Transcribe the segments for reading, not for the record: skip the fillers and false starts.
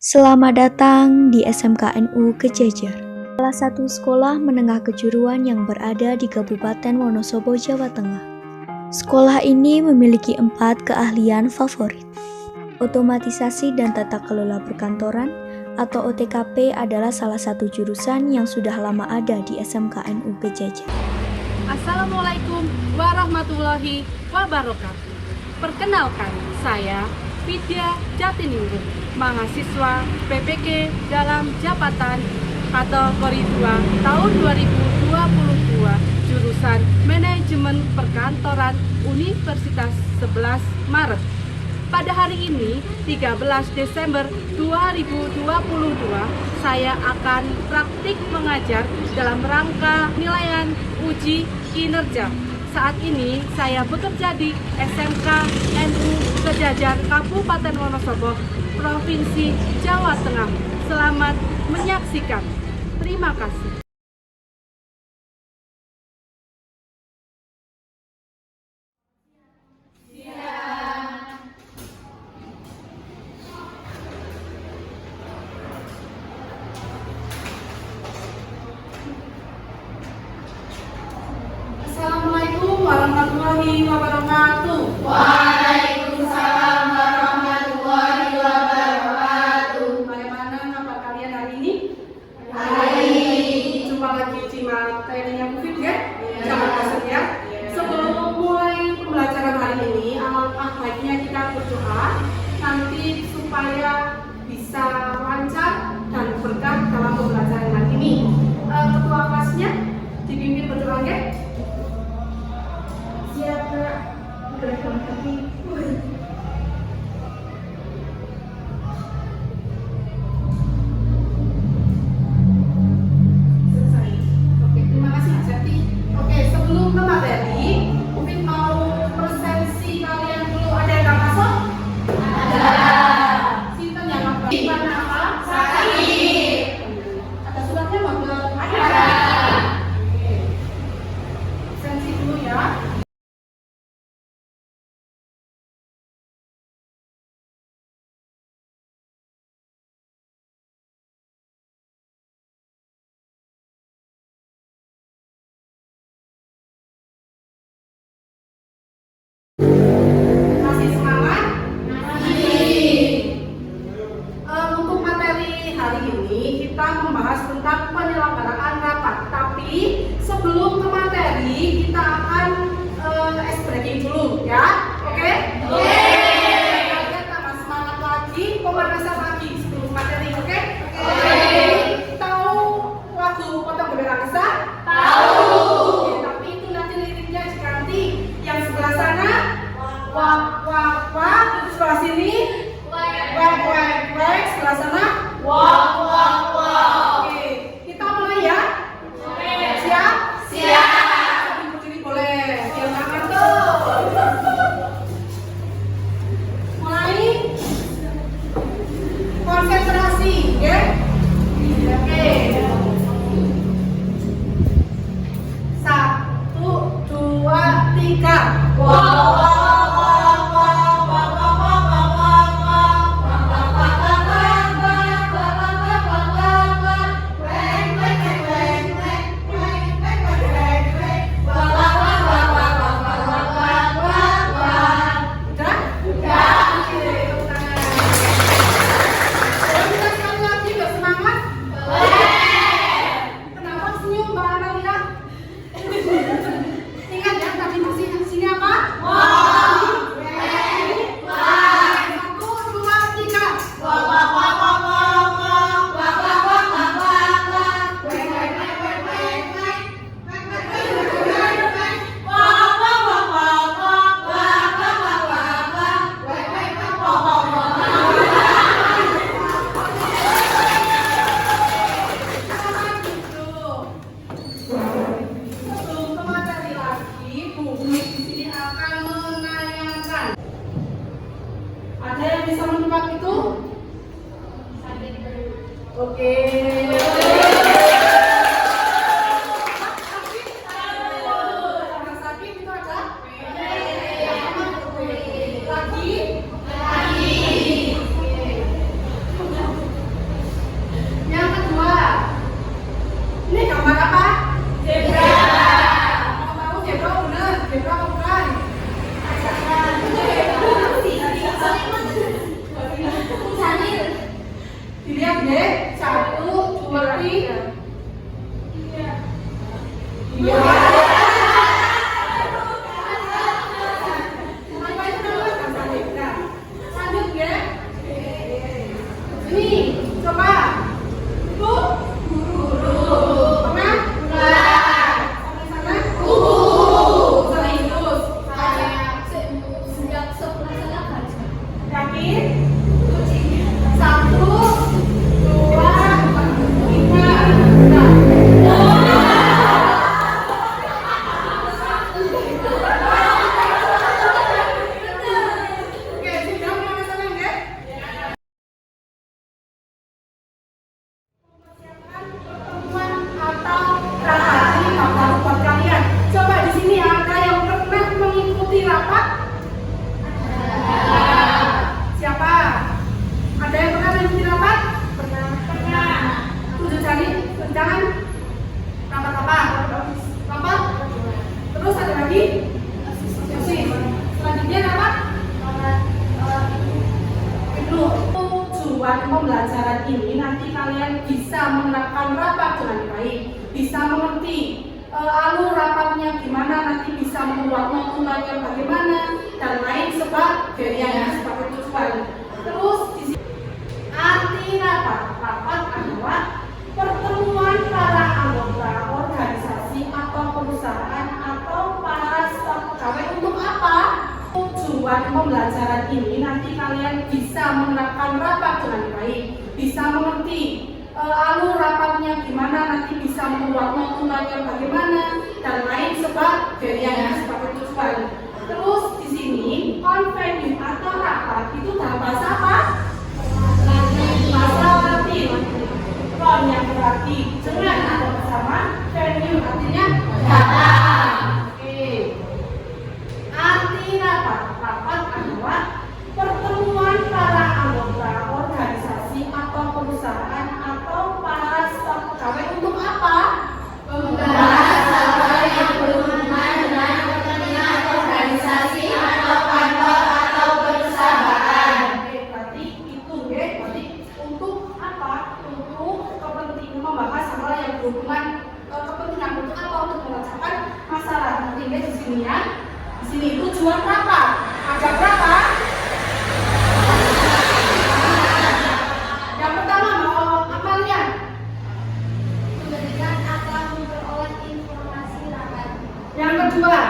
Selamat datang di SMKNU Kejejer, salah satu sekolah menengah kejuruan yang berada di Kabupaten Wonosobo, Jawa Tengah. Sekolah ini memiliki 4 keahlian favorit. Otomatisasi dan tata kelola perkantoran atau OTKP adalah salah satu jurusan yang sudah lama ada di SMKNU Kejejer. Assalamualaikum warahmatullahi wabarakatuh. Perkenalkan, saya Vidya Jatiningrum, mahasiswa PPK dalam jabatan kategori 2 tahun 2022, jurusan Manajemen Perkantoran Universitas 11 Maret. Pada hari ini, 13 Desember 2022, saya akan praktik mengajar dalam rangka penilaian uji kinerja. Saat ini saya bekerja di SMKNU Kejejer Kabupaten Wonosobo, Provinsi Jawa Tengah. Selamat menyaksikan. Terima kasih. Assalamualaikum warahmatullahi wabarakatuh. Waalaikumsalam warahmatullahi wabarakatuh. Bagaimana kabar kalian hari ini? Baik. Jumpa lagi di materinya Covid ya? Iya. Jangan bosan ya. Sebelum mulai pembelajaran hari ini, alangkah baiknya kita berdoa nanti supaya bisa lancar dan berkah dalam pembelajaran hari ini. Ketua kelasnya dipimpin berdoa ya? Siap Kak. Gerakan kaki. Selesai. Oke, terima kasih Mas Yati. Oke, sebelum ke materi, mungkin mau presensi kalian dulu. Ada yang nggak masuk? Ada. Sinten yang nggak masuk? Mana apa? Sakit. Ada suratnya nggak? Ada. Oke. Presensi dulu ya. Masih semangat? Untuk materi hari ini kita membahas tentang penyelenggaraan rapat. Tapi sebelum ke materi kita akan ice breaking dulu ya. Oke? Oke. Kalian tambah semangat lagi, pemanasan lagi sebelum materi. Oke? Oke. Tahu lagu Potong Bebek Angsa? Tahu. Oke, tapi itu nanti liriknya diganti. Yang sebelah sana wak wak wak, terus sebelah sini wek wek wek, sebelah sana Wak wak wak. Oke, kita mulai ya. Oke. Siap? Siap. Sambil berdiri boleh. Biar nggak ngantuk. Mulai. Konsentrasi, ya. Oke. 1, 2, 3. Wak Udah? Udah. Oke, tepuk tangan. Boleh kita sekali lagi biar semangat? Kenapa senyum Mbak Analia? Ingat ya, tadi masih sini apa? Satu, dua, tiga. Sebelum ke materi lagi, Bu Guru di sini akan menanyakan. Ada yang bisa menebak itu? Oke. Karena sakit itu ada? Lagi? deh. 1, 2, 3. Iya. Lanjut ya. Ini coba. Bu. Tengah. Sampai sana. Serius. Yakin? 1, 2, 3. Oke, sudah mulai sana ya? Mempersiapkan pertemuan atau rapat ini bakal buat kalian. Coba di sini ada yang pernah mengikuti rapat? Siapa? Ada yang pernah mengikuti rapat? Pernah. Tunjuk jari, jangan. Rapat apa? Rapat? Terus ada lagi? Osis. Selanjutnya rapat? Tujuan pembelajaran ini nanti kalian bisa menerapkan rapat dengan baik, bisa mengerti alur rapatnya gimana, nanti bisa membuat notulennya bagaimana dan lain sebagainya sebagai tujuan. Terus di sini arti rapat. Rapat adalah pertemuan para anggota organisasi atau perusahaan atau para staf pegawai untuk apa? Tujuan pembelajaran ini nanti kalian bisa menerapkan rapat dengan baik, bisa mengerti alur rapatnya gimana, nanti bisa membuat notulennya bagaimana dan lain sebagainya sebagai tujuan. Terus di sini konvenue atau rapat itu dalam bahasa apa? Bahasa Latin. Kon yang berarti dengan atau bersama, venue artinya datang. Oke. Arti rapat. Rapat adalah pertemuan para anggota organisasi atau perusahaan atau para staf pegawai untuk apa? Membahas hal yang berhubungan dengan kepentingan organisasi atau kantor atau perusahaan. Oke, berarti itu ya, berarti untuk apa? Untuk kepentingan membahas hal yang berhubungan kepentingan untuk apa? Untuk merasakan masalah. Nanti ya di sini ya. Di sini tujuan rapat. Ada berapa? Yang pertama mau Amalia. Memberikan atau memperoleh informasi rapat. Yang kedua,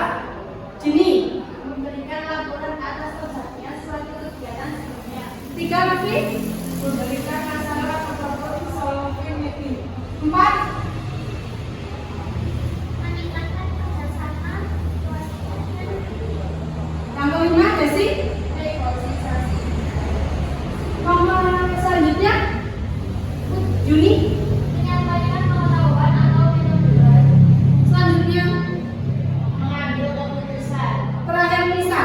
Jini. Memberikan laporan atas terjadinya suatu kegiatan sebelumnya. 3 lagi. Memberikan masalah atau solving meeting. 4. Meningkatkan kerjasama Yang kelima, Desi. negosiasi. Nomor selanjutnya, Juni. Menyampaikan pengetahuan atau pengetahuan. Selanjutnya, Mengambil keputusan. terakhir Nisa.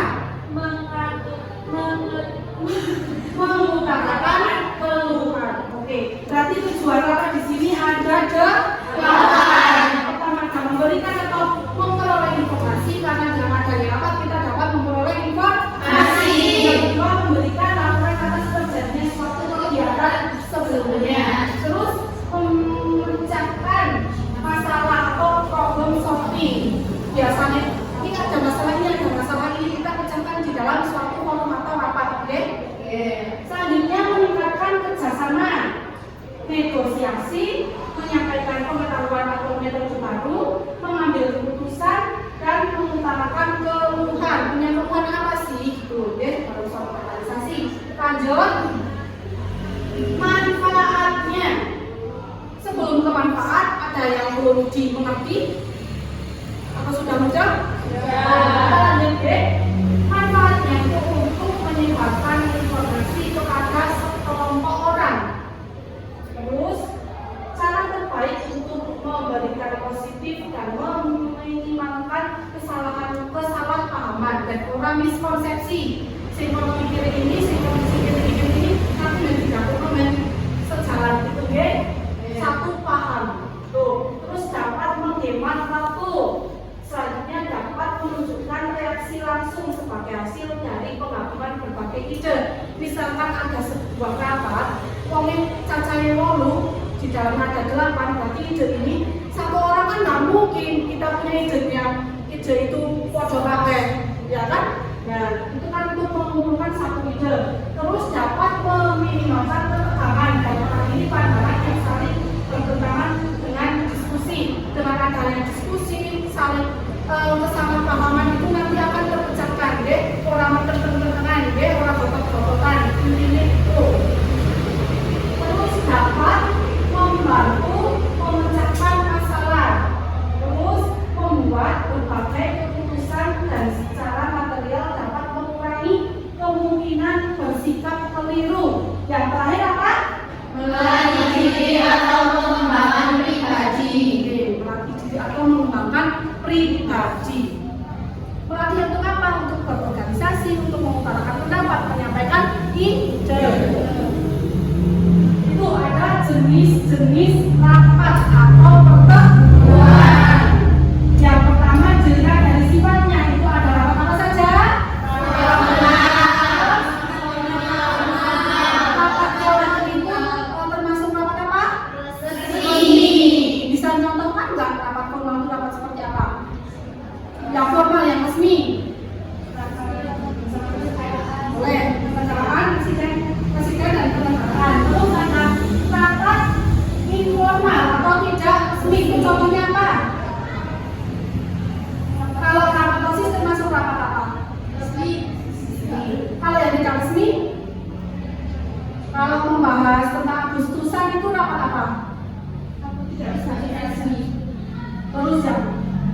Mengutarakan keluhan. Oke, berarti tujuan rapat di sini ada 8. Pertama, memberikan atau memperoleh informasi, karena dengan adanya rapat kita dapat memperoleh informasi. Yang kedua, memberikan laporan atas terjadinya suatu kegiatan sebelumnya. Terus memecahkan masalah atau problem solving. Biasanya ini ada masalah ini, ada masalah ini, kita pecahkan di dalam suatu forum atau rapat. Oke? Selanjutnya meningkatkan kerjasama, negosiasi, menyampaikan pengetahuan atau metode baru, mengambil keputusan dan mengutarakan keluhan. Punya keluhan apa sih? Gitu, ya, baru soal organisasi. Lanjut, manfaatnya. Sebelum ke manfaat, ada yang belum dimengerti? Apa sudah muncul? Lanjut, ya. Manfaatnya itu untuk menyebarkan informasi kepada sekelompok orang. Terus, cara terbaik untuk memberikan positif dan meminimalkan kesalahpahaman dan orang miskonsepsi. Sing kalau mikir ini, sing kalau mikir ini, tapi yang tidak komen sejalan itu ya. Satu paham. Tuh, terus dapat menghemat waktu. Selanjutnya dapat menunjukkan reaksi langsung sebagai hasil dari pengakuan berbagai ide. Misalkan ada sebuah rapat, wong cacahe 8, di dalam ada 8, berarti ide ini satu orang kan nggak mungkin kita punya ide itu podo kabeh, ya kan? Nah, itu kan untuk mengumpulkan satu ide, terus dapat meminimalkan ketegangan dan mengakhiri pandangan yang saling bertentangan dengan diskusi. Dengan adanya diskusi, saling kesalahpahaman itu nanti akan terpecahkan, deh. Orang tertentangan, deh. Orang gotot-gototan, ini itu. Terus dapat membantu memecahkan masalah, terus membuat berbagai keputusan dan secara material dapat mengurangi kemungkinan bersikap keliru. Yang terakhir apa? Melatih diri atau mengembangkan pribadi. Melatih diri atau mengembangkan pribadi. Melatih untuk apa? Untuk berorganisasi, untuk mengutarakan pendapat, menyampaikan ide. Itu ada jenis-jenis rapat atau pertemuan. Yang pertama dilihat dari sifatnya, itu ada rapat apa saja? Rapat kolektif itu termasuk rapat apa? Resmi. Bisa contohkan nggak rapat formal itu rapat seperti apa? Yang formal, yang resmi. Boleh, penyelenggaraan presiden dan penyelenggaraan. Terus ada rapat informal atau tidak resmi. Itu contohnya apa? Kalau rapat OSIS termasuk rapat apa? Resmi. Kalau yang tidak resmi, kalau membahas tentang Agustusan itu rapat apa? Tidak resmi. Terus yang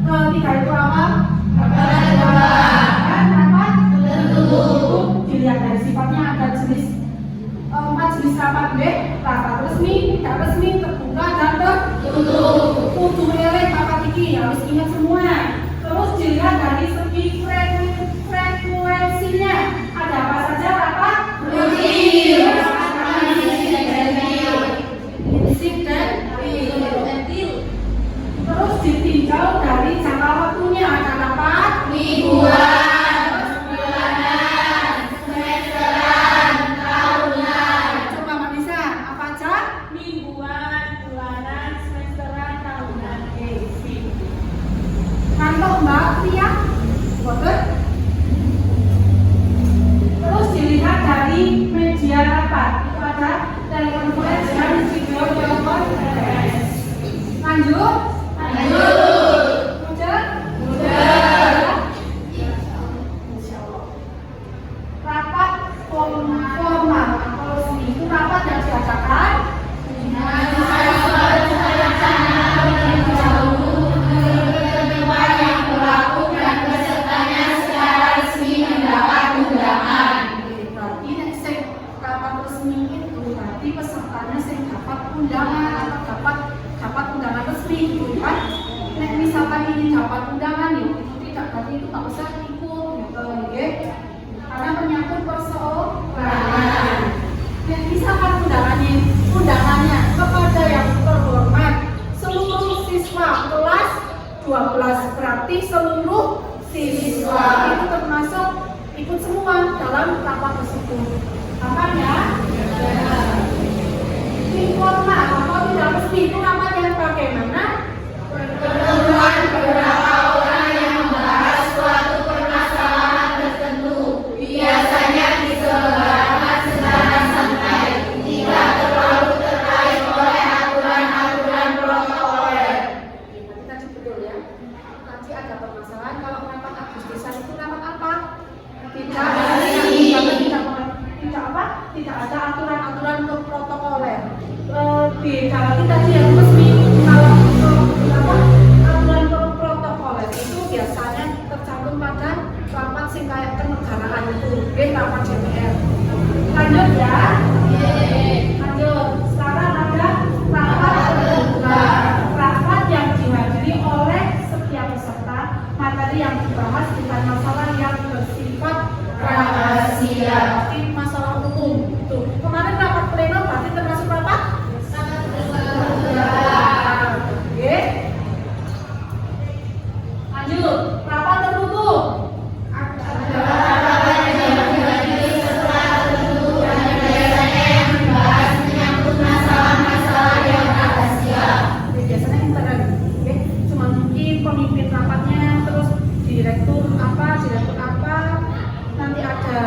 ketiga itu apa? Rapat Rapat tertentu. Dilihat dari sifatnya ada jenis 4 jenis rapat, rapat resmi, tidak resmi, terbuka, dan tertutup. Kudu elek rapat ini harus ingat semua. Terus dilihat dari segi frekuensinya, ada apa saja rapat? Rutin. Fisik dan terus ditinjau dari jangka waktunya, ada rapat Mingguan, bulanan, semesteran, tahunan. Coba Mbak Nisa, apa aja? Mingguan, bulanan, semesteran, tahunan. Sip. Ngantuk Mbak Tia? Boten? Terus dilihat dari media rapat, itu ada telekonferensi dan video conference. Lanjut? Udah? Insya Allah. Rapat formal atau resmi itu rapat yang diadakan berarti rapat resmi itu berarti pesertanya sing dapat undangan atau dapat undangan resmi gitu kan. Nek misalkan ini dapat undangan ya itu tidak, berarti itu nggak usah ikut gitu ya. Karena menyangkut perseorangan. Nek misalkan undangannya kepada yang terhormat seluruh siswa kelas 12, berarti seluruh siswa itu termasuk ikut semua dalam rapat tersebut. Makanya informal atau tidak resmi itu rapat yang bagaimana? Pertemuan beberapa orang yang membahas suatu permasalahan tertentu, biasanya diselenggarakan secara santai, tidak terlalu terkait oleh aturan-aturan protokoler. Tadi betul ya. Tadi ada permasalahan kalau rapat Agustusan itu rapat apa? Tidak ada aturan-aturan untuk protokoler. Kalau kita yang resmi, kalau aturan protokoler itu biasanya tercantum pada rapat sing kayak kenegaraan itu, rapat DPR. Lanjut ya. Lanjut. Sekarang ada rapat terbuka. Rapat yang dihadiri oleh setiap peserta, materi yang dibahas bukan masalah yang bersifat rahasia, tapi masalah umum. Tuh, kemarin rapat pleno berarti termasuk rapat? Oke. Lanjut, rapat tertutup. Rapat yang dihadiri setelah tertentu dan biasanya yang dibahas menyangkut pemimpin rapatnya, terus direktur apa, nanti ada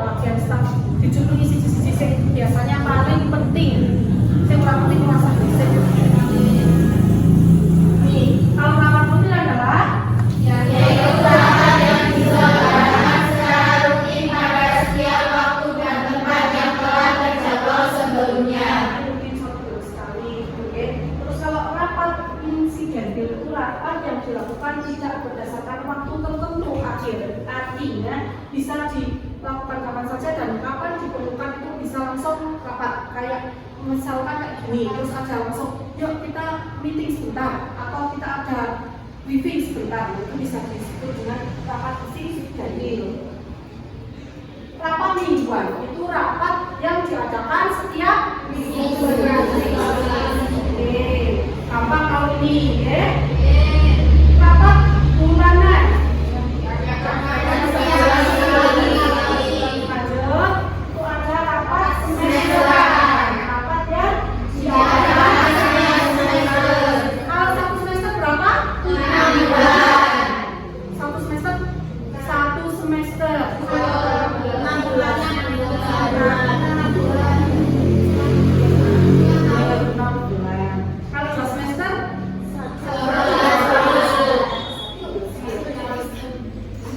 bagian staf dijulungi sisi-sisi biasanya paling penting. Saya kurang penting merasa desain. Nih, kalau rapat rutin adalah Yang rapat yang diselenggarakan secara rutin pada setiap waktu dan tempat yang telah terjadwal sebelumnya. Betul sekali. Oke. Terus kalau rapat insidentil itu rapat yang dilakukan tidak berdasarkan waktu tertentu artinya bisa dilakukan kapan saja dan kapan diperlukan itu bisa langsung rapat kayak misalkan kayak gini terus ada langsung yuk kita meeting sebentar atau kita ada briefing sebentar itu bisa disebut dengan rapat insidentil. Rapat mingguan itu rapat yang diadakan setiap minggu. Oke, gampang kalau ini, ya. Rapat bulanan. Itu ada rapat semesteran. Rapat yang diadakan semester. Kalau satu semester berapa? 6 bulan. Satu semester. 6 bulannya 6 bulan. Kalau 2 semester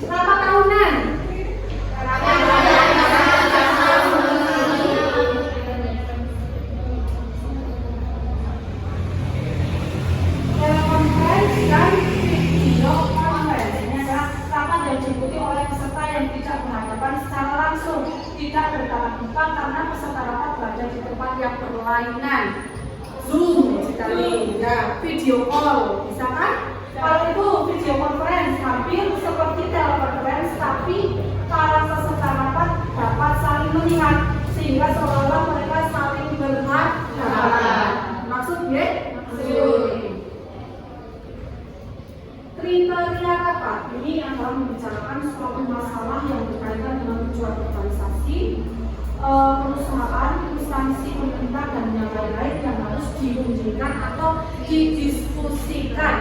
berapa tahunan? Telekonferensi dan video conference ini adalah rapat yang diikuti oleh peserta yang tidak berhadapan secara langsung, tidak bertatap muka karena peserta rapat berada di tempat yang berlainan. Zoom sekali, ya, video call, bisa kan? Kalau itu video conference hampir seperti telekonferensi, tapi para peserta rapat dapat saling melihat sehingga seolah-olah mereka saling berhadapan. Maksudnya? Kriteria rapat ini adalah membicarakan suatu masalah yang berkaitan dengan tujuan organisasi, perusahaan, instansi pemerintah dan yang lain-lain yang harus diunjukkan atau didiskusikan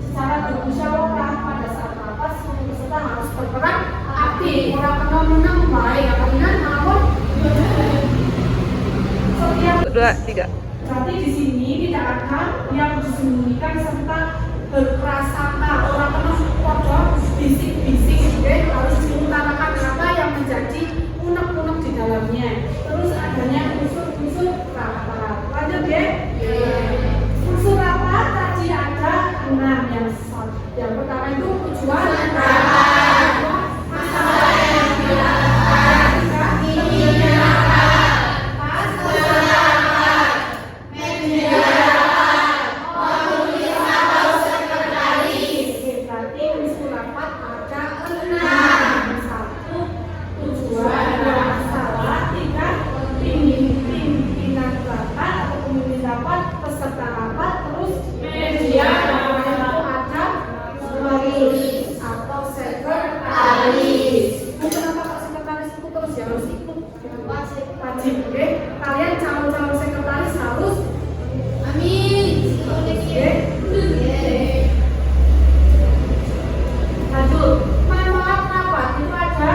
secara bermusyawarah. Pada saat rapat seluruh peserta harus berperan aktif. Orang kena menang baik, apabila namun setiap 2, 3. berarti di sini tidak ada yang disembunyikan serta berprasangka. Orang penuh kodok bisik-bisik, harus diutarakan apa yang menjadi unek-unek di dalamnya. Terus adanya unsur-unsur rapat. Lanjut ya. Unsur rapat tadi ada 6 yang pertama itu tujuan rapat, masalah yang dirapat, intinya rapat, hasil rapat, media rapat, penulis atau sekretaris. Berarti unsur rapat ada 6. 1 tujuan, 2 masalah, 3 pimpinan rapat atau pemimpin rapat, peserta rapat, terus media rapat itu ada penulis atau sekretaris. Kenapa Pak sekretaris itu terus ya harus ikut? Wajib, oke? Kalian calon-calon sekretaris harus Amin. oke? Lanjut, manfaat rapat itu ada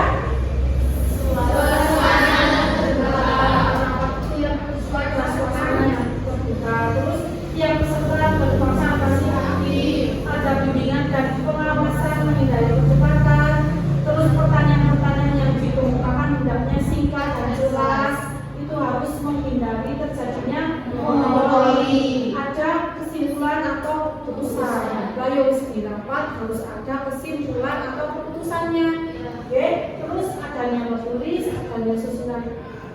suasana yang terbuka, terus yang peserta berkonsentrasi aktif, ada bimbingan dan pengawasan, menghindari perdebatan, terus pertanyaan-pertanyaan yang dikemukakan hendaknya singkat dan jelas, itu harus menghindari terjadinya monopoli. Ada kesimpulan atau putusan. Lalu di rapat harus ada kesimpulan atau keputusannya. Oke, terus adanya menulis, adanya susunan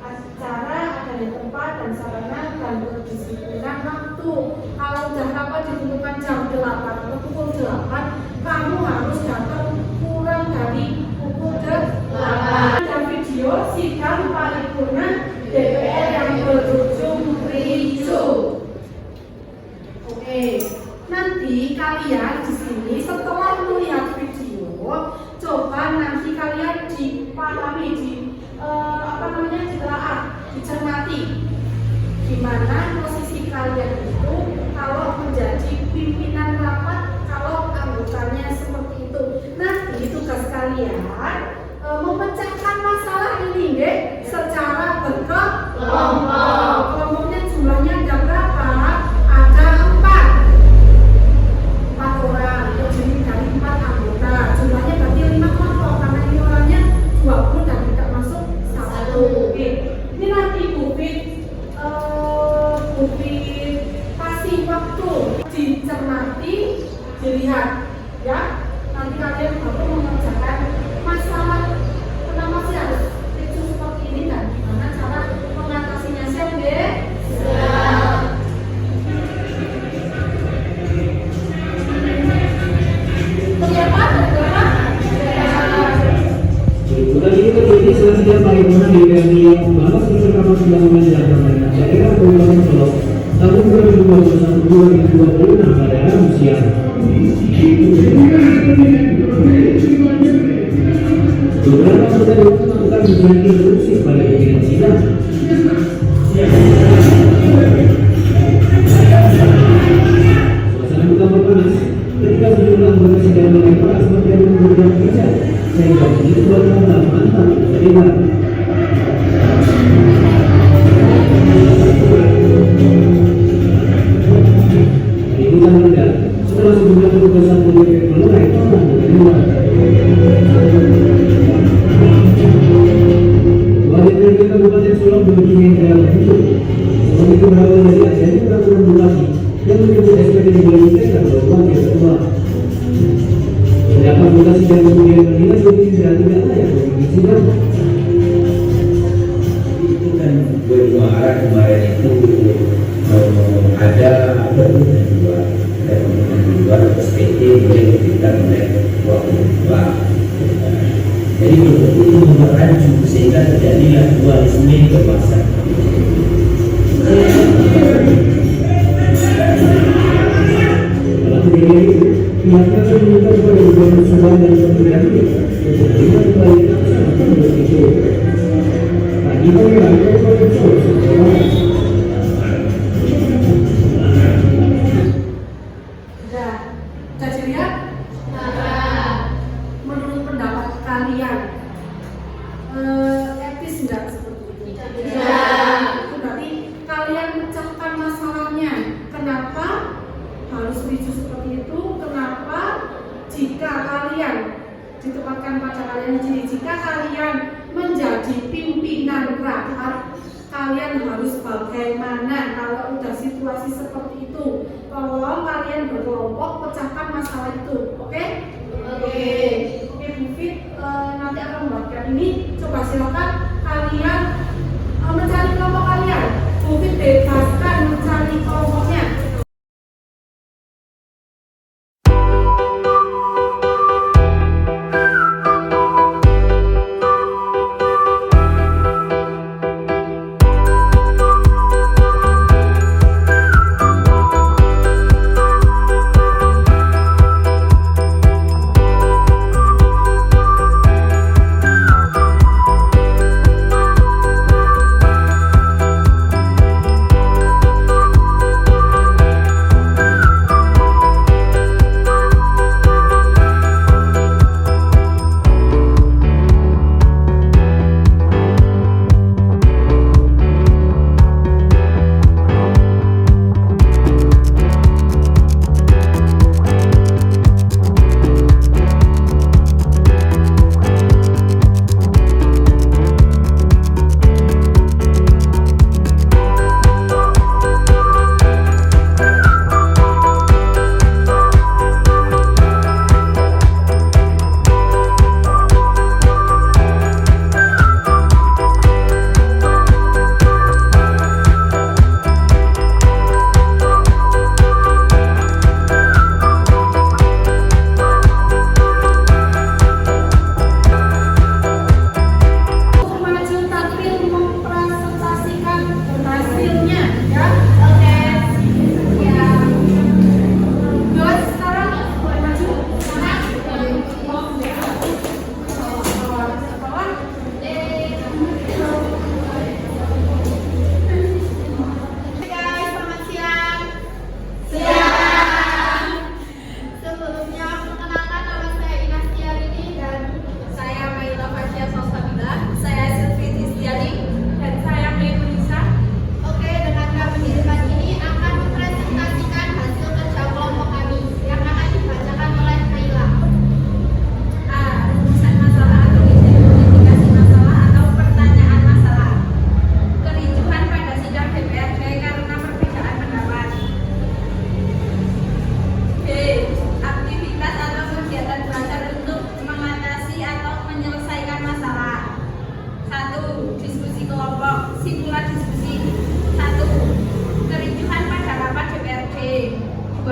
acara, adanya tempat dan sarana dan berdisiplinan waktu. Kalau udah rapat ditentukan jam 8 atau pukul 8, kamu harus datang kurang dari pukul 8. Ada video sidang paripurna DPR yang berujung ricu. Oke, nanti kalian di sini setelah melihat video, coba nanti kalian dipahami dicermati gimana posisi kalian itu kalau menjadi pimpinan rapat kalau anggotanya seperti itu. Nanti tugas kalian memecahkan masalah ini deh secara berkelompok. Kelompoknya jumlahnya ada berapa? Ada 4 orang, terdiri dari 4 anggota. Jumlahnya berarti 5 kelompok karena ini orangnya 20 dan tidak masuk 1. Oke. Ini nanti Bukit kasih waktu dicermati, dilihat ya. Nanti kalian baru mengerjakan masalah. Kenapa sih harus lucu seperti ini dan gimana cara mengatasinya? Siap deh? Siap. Kelihatan? Tadi kita jadi salah satu paripurna DPRD yang membahas bersama undang-undang dan pemerintah daerah Kabupaten Solo tahun 2021-2026 pada Rabu siang. Beberapa anggota dewan melakukan ujian instruksi pada pimpinan sidang. Suasana bertambah panas ketika sejumlah anggota sidang melempar asmat dari pemberian kerja sehingga begitu banyak mantan terlibat. Keributan reda setelah sejumlah petugas Satpol PP melerai tongkang dari luar. Ketua DPRD Kabupaten Solo Dodi Hendra Begitu seperti itu berawal dari adanya peraturan bupati yang menyebut SPT diberhentikan oleh wakil ketua. Beberapa anggota sidang kemudian menilai Dodi Hendra tidak layak memimpin sidang. Itu kan berdua arah kemarin itu ada perbedaan dua SPT boleh diberikan oleh waktu ketua. Jadi itu memperaju sehingga terjadilah dualisme kekuasaan. Dalam kejadian itu, pihaknya akan meminta kepada Gubernur Subang dan Kementerian untuk terima kembali kesempatan begitu. Bagi Pangeran Kabupaten Solo, Sudah dilihat? Menurut pendapat kalian etis enggak seperti itu? Tidak. Itu berarti kalian pecahkan masalahnya. Kenapa harus ricu seperti itu? Kenapa jika kalian ditempatkan pada kalian sendiri, jika kalian menjadi pimpinan rapat, kalian harus bagaimana kalau udah situasi seperti itu? Tolong kalian berkelompok pecahkan masalah itu, oke? Oke, Bu Fit nanti akan membuatkan ini. Coba silakan kalian mencari kelompok kalian. Bu Fit bebaskan mencari kelompoknya.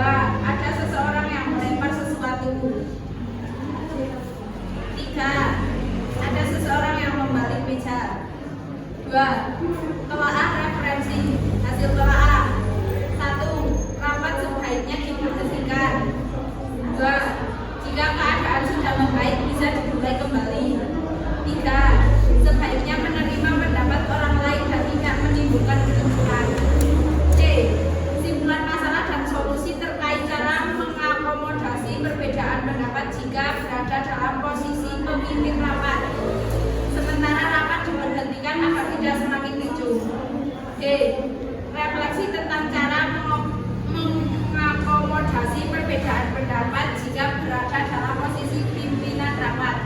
2. Ada seseorang yang melempar sesuatu. 3. Ada seseorang yang membalik meja. 2. Telaah referensi. Hasil telaah. 1. Rapat sebaiknya diberhentikan. 2. Jika keadaan sudah membaik bisa dimulai kembali. 3. Sebaiknya menerima pendapat orang lain dan tidak menimbulkan kericuhan. C. Kesimpulan masalah dan solusi terkait cara mengakomodasi perbedaan pendapat jika berada dalam posisi pemimpin rapat. Sementara rapat diberhentikan agar tidak semakin ricuh. D. Refleksi tentang cara mengakomodasi perbedaan pendapat jika berada dalam posisi pimpinan rapat.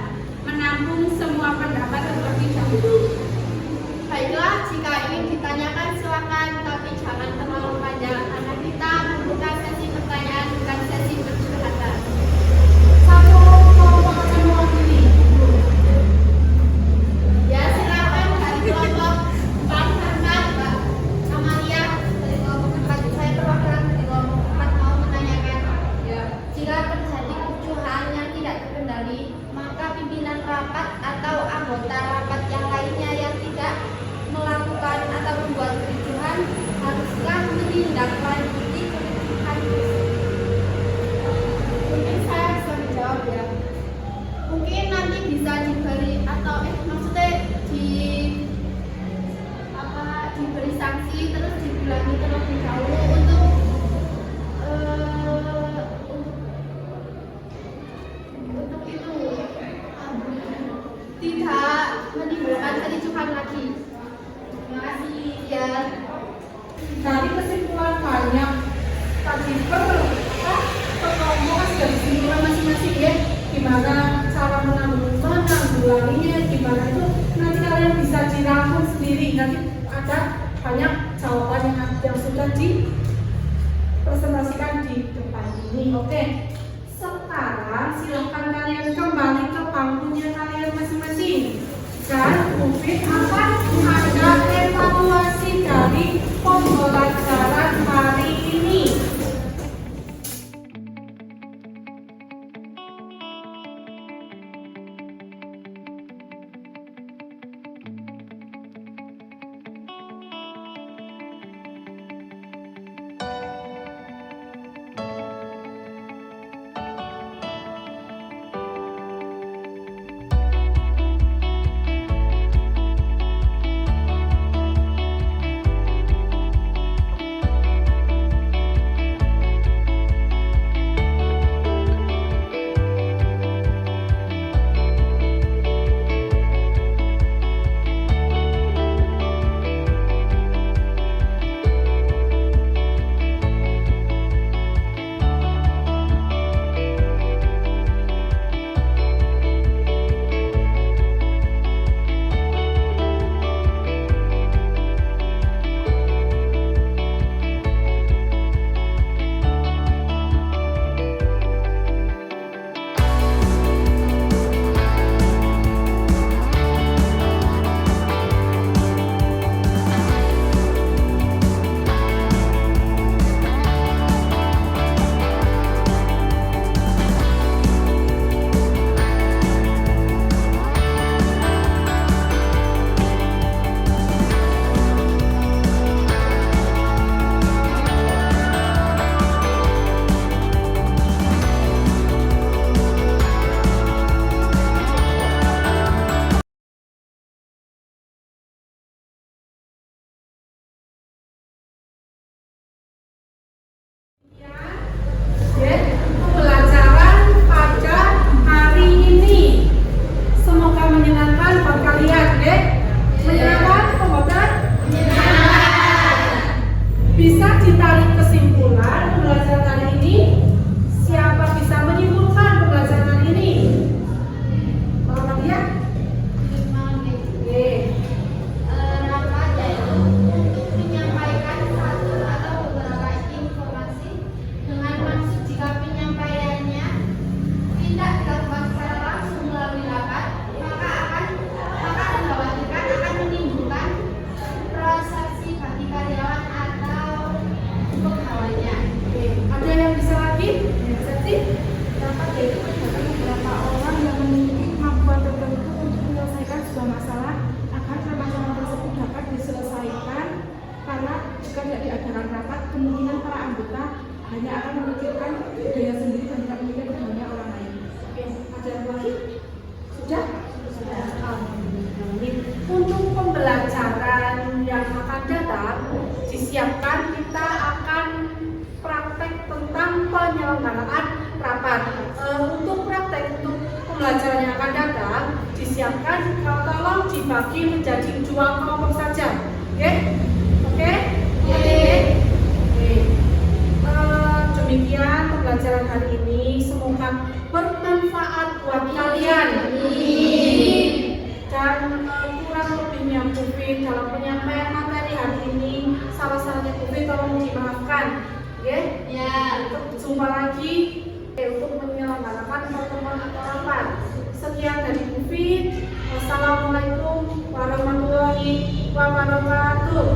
Menampung semua pendapat terlebih dahulu. Baiklah, jika ingin ditanyakan silakan, tapi jangan terlalu panjang karena kita membuka sesi pertanyaan bukan sesi bercurhatan. Satu kelompok akan mewakili. Ya, silakan dari kelompok 4 Mbak Amalia dari kelompok 4. Saya perwakilan dari kelompok 4 mau menanyakan. Ya. Jika terjadi kericuhan yang tidak terkendali, maka pimpinan rapat atau anggota rapat yang lainnya yang tidak melakukan atau membuat kericuhan haruskah menindaklanjuti kericuhan tersebut? Mungkin saya bisa menjawab ya. Mungkin nanti bisa diberi atau maksudnya diberi sanksi terus dibilangi terlebih dahulu untuk itu tidak menimbulkan kericuhan lagi. Terima kasih ya. Dari kesimpulan banyak tadi kelompok sudah kesimpulan masing-masing ya, gimana cara menanggulanginya, gimana itu nanti kalian bisa dirangkum sendiri. Nanti ada banyak jawaban yang sudah dipresentasikan di depan ini. Oke, sekarang silakan kalian kembali ke bangkunya kalian masing-masing dan mungkin akan ada evaluasi dari pembelajaran hari ini. dibagi menjadi 2 kelompok saja. Oke? Oke? Demikian pembelajaran hari ini, semoga bermanfaat buat kalian. Dan kurang lebihnya Bu Fi dalam penyampaian materi hari ini, salah-salahnya Bu Fi tolong dimaafkan. Oke? Ya. Jumpa lagi untuk menyelenggarakan pertemuan atau rapat. Sekian dari Bu Fi. Wassalamualaikum warahmatullahi wabarakatuh.